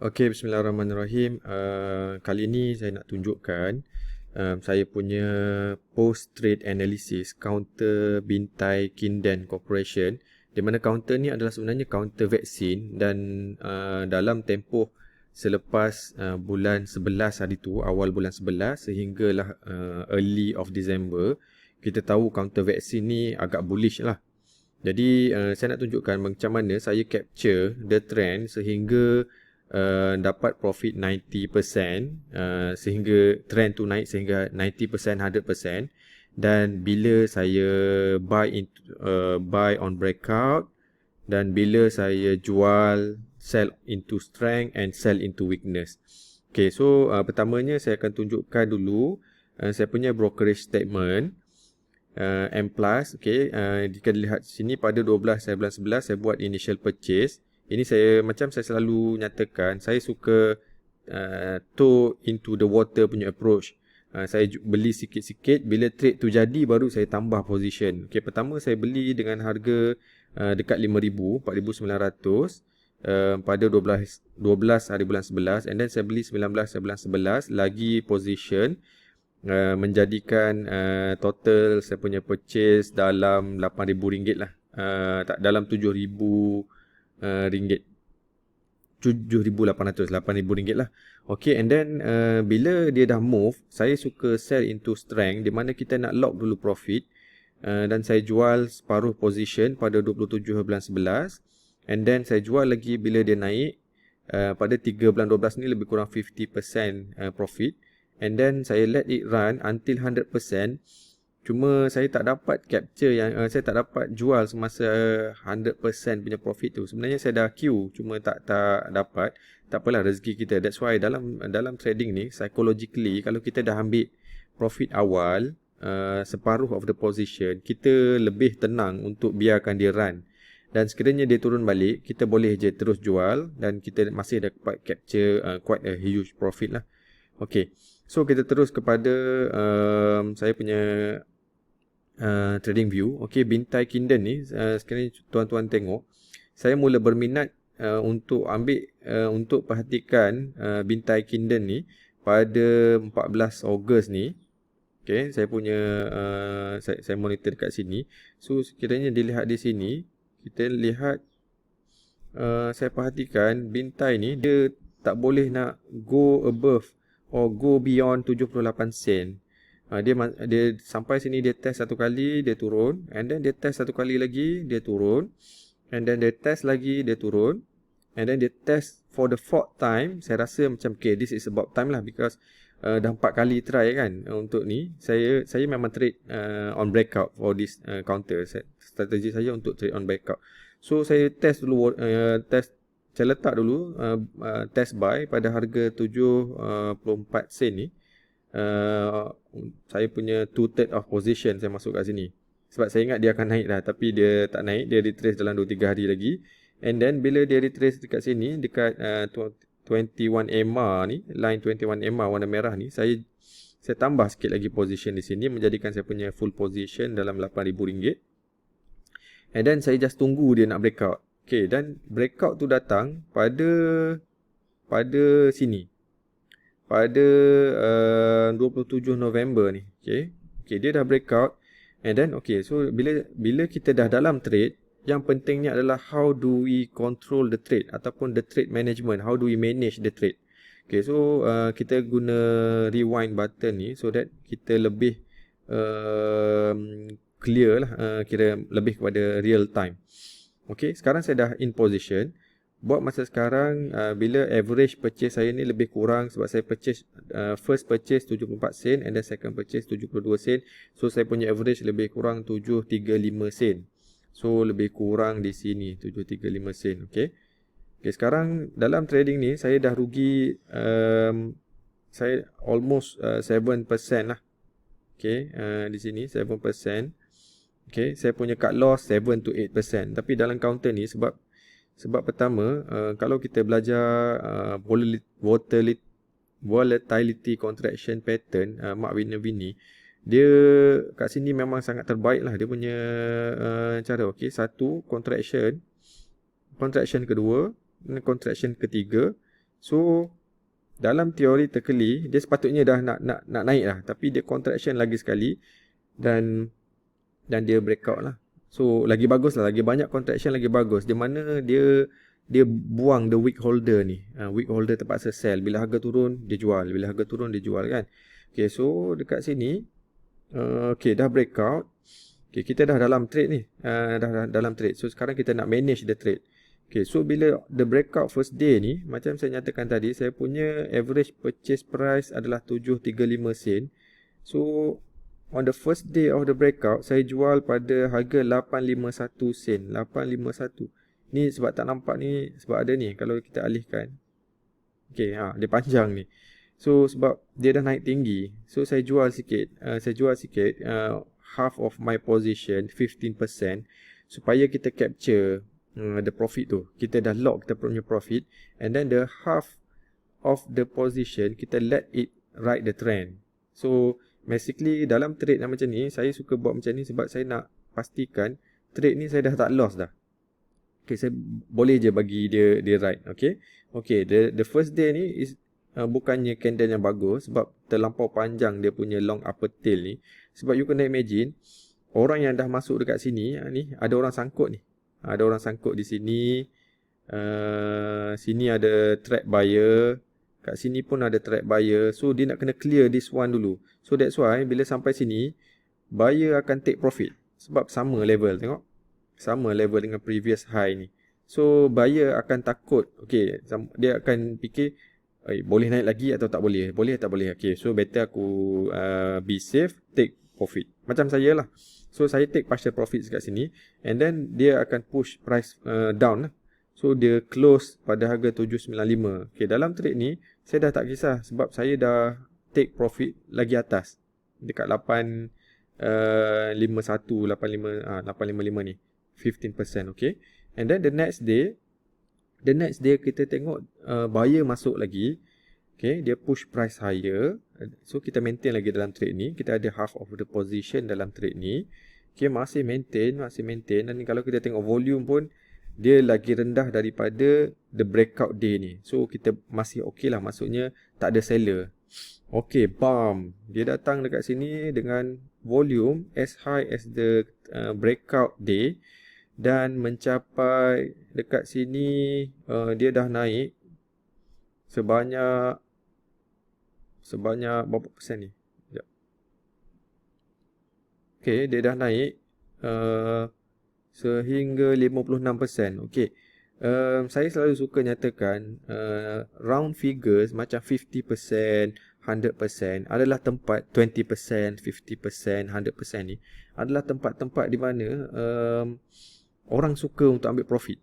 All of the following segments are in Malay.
Okey, bismillahirrahmanirrahim. Kali ini saya nak tunjukkan saya punya post-trade analysis counter Bintai Kinden Corporation, di mana counter ni adalah sebenarnya counter vaksin dan dalam tempoh selepas bulan 11 hari tu, awal bulan 11 sehinggalah early of December, kita tahu counter vaksin ni agak bullish lah. Jadi saya nak tunjukkan macam mana saya capture the trend sehingga dapat profit 90%, sehingga trend tu naik sehingga 90%, 100%, dan bila saya buy on breakout, dan bila saya jual, sell into strength and sell into weakness. Okay, so pertamanya saya akan tunjukkan dulu saya punya brokerage statement. M+, okay, jika dilihat sini pada 12 bulan 11 saya buat initial purchase. Ini saya selalu nyatakan, saya suka toe into the water punya approach. Saya beli sikit-sikit, bila trade tu jadi baru saya tambah position. Okay, pertama saya beli dengan harga dekat 5,000, 4,900 pada 12 hari bulan 11, and then saya beli 19 hari bulan 11 lagi position, menjadikan total saya punya purchase dalam RM8,000 lah, dalam RM7,000, ringgit, 7,800, RM8,000 lah. Okay, and then bila dia dah move, saya suka sell into strength, di mana kita nak lock dulu profit, dan saya jual separuh position pada 27 bulan 11, and then saya jual lagi bila dia naik pada 3 bulan 12 ni lebih kurang 50% profit, and then saya let it run until 100%. Cuma saya tak dapat capture yang saya tak dapat jual semasa 100% punya profit tu. Sebenarnya saya dah queue, cuma tak dapat. Tak apalah, rezeki kita. That's why dalam trading ni, psychologically, kalau kita dah ambil profit awal, separuh of the position, kita lebih tenang untuk biarkan dia run. Dan sekiranya dia turun balik, kita boleh je terus jual dan kita masih dapat capture quite a huge profit lah. Okay, so kita terus kepada saya punya trading view. Okay, Bintai Kinden ni, sekiranya tuan-tuan tengok, saya mula berminat untuk ambil, untuk perhatikan Bintai Kinden ni pada 14 Ogos ni. Okay, saya punya saya monitor dekat sini. So sekiranya dilihat di sini, kita lihat, saya perhatikan Bintai ni dia tak boleh nak go above or go beyond 78 sen. Dia sampai sini, dia test satu kali, dia turun, and then dia test satu kali lagi, dia turun, and then dia test lagi, dia turun, and then dia test for the fourth time. Saya rasa macam okay, this is about time lah, because dah 4 kali try kan untuk ni. Saya memang trade on breakout for this counter. Strategi saya untuk trade on breakout. So saya test dulu, saya letak dulu test buy pada harga 74 sen ni. Saya punya 2/3 of position saya masuk kat sini, sebab saya ingat dia akan naik dah, tapi dia tak naik, dia retrace dalam 2-3 hari lagi. And then bila dia retrace dekat sini, dekat 21 EMA ni, line 21 EMA warna merah ni, saya tambah sikit lagi position di sini, menjadikan saya punya full position dalam RM8,000. And then saya just tunggu dia nak breakout. Okay, dan breakout tu datang pada sini, pada 27 November ni. Okay, dia dah breakout. And then okay, so bila kita dah dalam trade, yang pentingnya adalah how do we control the trade, ataupun the trade management, how do we manage the trade. Okay, so kita guna rewind button ni so that kita lebih clear lah, kira lebih kepada real time. Okay, sekarang saya dah in position. Buat masa sekarang, bila average purchase saya ni lebih kurang, sebab saya purchase first purchase 74 sen and then second purchase 72 sen. So saya punya average lebih kurang 735 sen. So lebih kurang di sini 735 sen. Okay, sekarang dalam trading ni saya dah rugi, saya almost 7% lah. Okay, di sini 7%. Okay, saya punya cut loss 7 to 8%. Tapi dalam counter ni, sebab pertama, kalau kita belajar volatility contraction pattern, Mark Minervini, dia kat sini memang sangat terbaik lah dia punya cara. Okay, satu, contraction kedua, contraction ketiga, So dalam teoretically dia sepatutnya dah nak naik lah, tapi dia contraction lagi sekali dan dia breakout lah. So lagi bagus lah, lagi banyak contraction lagi bagus. Di mana dia buang the weak holder ni. Weak holder terpaksa sell. Bila harga turun dia jual, bila harga turun dia jual kan. Okay, so dekat sini okay, dah breakout. Okay, kita dah dalam trade ni. Dah dalam trade. So sekarang kita nak manage the trade. Okay, so bila the breakout first day ni, macam saya nyatakan tadi, saya punya average purchase price adalah 7.35 sen. So on the first day of the breakout, saya jual pada harga 8.51 sen. 8.51. Ni sebab tak nampak ni, sebab ada ni kalau kita alihkan. Okay, dia panjang ni. So sebab dia dah naik tinggi, so saya jual sikit. Half of my position, 15%, supaya kita capture the profit tu. Kita dah lock kita punya profit, and then the half of the position kita let it ride the trend. So basically dalam trade yang macam ni, saya suka buat macam ni sebab saya nak pastikan trade ni saya dah tak loss dah. Okay, saya boleh je bagi dia ride. Okay, the first day ni is bukannya candle yang bagus sebab terlampau panjang dia punya long upper tail ni. Sebab you kena imagine, orang yang dah masuk dekat sini ni, ada orang sangkut ni. Ada orang sangkut di sini. Sini ada trap buyer. Kat sini pun ada trap buyer. So dia nak kena clear this one dulu. So that's why bila sampai sini, buyer akan take profit. Sebab sama level, tengok. Sama level dengan previous high ni. So buyer akan takut. Okay, dia akan fikir, boleh naik lagi atau tak boleh? Boleh atau tak boleh? Okay, so better aku be safe, take profit. Macam saya lah. So saya take partial profit dekat sini, and then dia akan push price down lah. So dia close pada harga 795. Okay, dalam trade ni saya dah tak kisah sebab saya dah take profit lagi atas. Dekat 855 ni. 15%, okay. And then the next day kita tengok buyer masuk lagi. Okay, dia push price higher. So kita maintain lagi dalam trade ni. Kita ada half of the position dalam trade ni. Okay, masih maintain. Dan kalau kita tengok volume pun, dia lagi rendah daripada the breakout day ni. So kita masih okay lah. Maksudnya tak ada seller. Okay, bam. Dia datang dekat sini dengan volume as high as the breakout day. Dan mencapai dekat sini, dia dah naik sebanyak berapa persen ni? Sekejap. Okay, dia dah naik sehingga 56%. Okay, saya selalu suka nyatakan round figures macam 50%, 100% adalah tempat 20%, 50%, 100% ni adalah tempat-tempat di mana orang suka untuk ambil profit.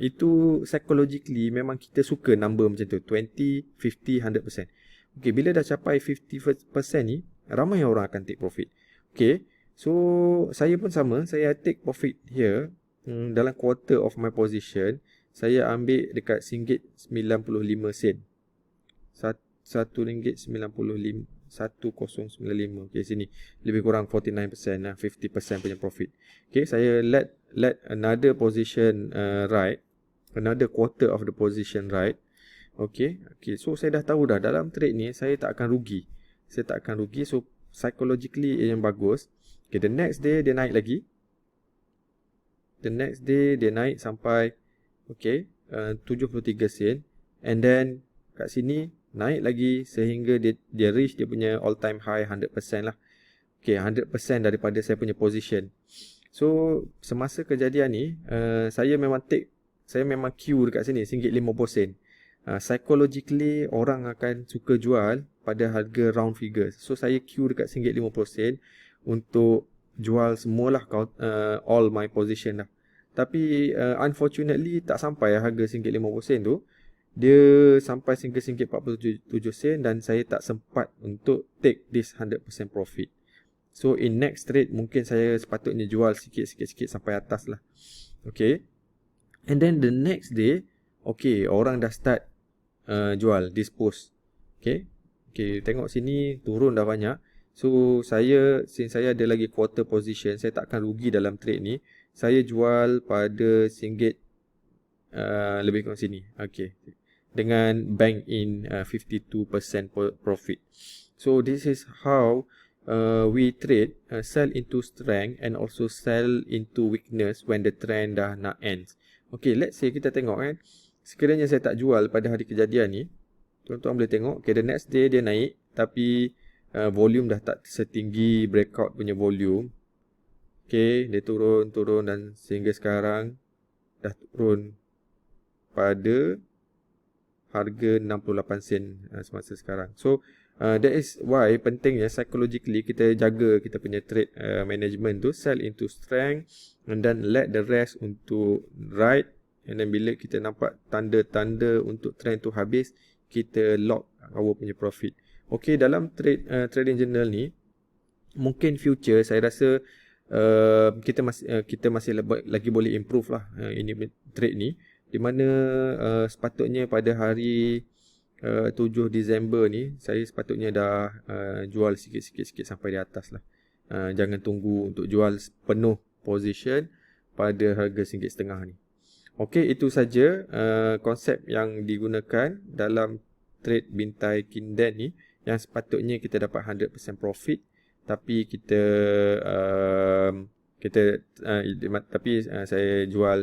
Itu psychologically memang kita suka number macam tu, 20, 50, 100%. Okay, bila dah capai 50% ni, ramai orang akan take profit. Okay, so saya pun sama, saya take profit here dalam quarter of my position. Saya ambil dekat RM1.95. RM1.95. 1095. Okay, sini lebih kurang 49% lah, 50% punya profit. Okay, saya let another position right, another quarter of the position right. Okay, so saya dah tahu dah dalam trade ni saya tak akan rugi. So psychologically yang bagus. Okay, the next day dia naik lagi. Sampai 73 sen, and then kat sini naik lagi sehingga dia reach dia punya all time high 100% lah. Okay, 100% daripada saya punya position. So semasa kejadian ni, saya memang queue dekat sini RM1.50. Psychologically orang akan suka jual pada harga round figures. So saya queue dekat RM1.50 untuk jual semualah all my position lah. Tapi unfortunately tak sampai harga RM1.50 tu. Dia sampai sehingga RM1.47 dan saya tak sempat untuk take this 100% profit. So in next trade mungkin saya sepatutnya jual sikit sampai atas lah. Okay, and then the next day, okay, orang dah start jual, dispose. Okay, tengok sini turun dah banyak. So since saya ada lagi quarter position, saya tak akan rugi dalam trade ni. Saya jual pada RM1 lebih kurang sini. Okay, dengan bank in 52% profit. So this is how we trade sell into strength and also sell into weakness when the trend dah nak end. Okay, let's say kita tengok kan, sekiranya saya tak jual pada hari kejadian ni, tuan-tuan boleh tengok, okay, the next day dia naik, tapi volume dah tak setinggi breakout punya volume. Okay, dia turun dan sehingga sekarang dah turun pada harga 68 sen semasa sekarang. So that is why pentingnya psychologically kita jaga kita punya trade management tu, sell into strength and then let the rest untuk ride, and then bila kita nampak tanda-tanda untuk trend tu habis, kita lock our punya profit. Okay, dalam trading journal ni mungkin future saya rasa kita masih lagi boleh improve lah ini trade ni, di mana sepatutnya pada hari 7 Disember ni saya sepatutnya dah jual sikit-sikit sampai di atas lah. Jangan tunggu untuk jual penuh position pada harga RM1.5 ni. Okey, itu saja konsep yang digunakan dalam trade bintai Kinden ni, yang sepatutnya kita dapat 100% profit, tapi saya jual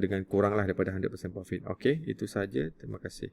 dengan kurang lah daripada 100% profit. Okey, itu saja. Terima kasih.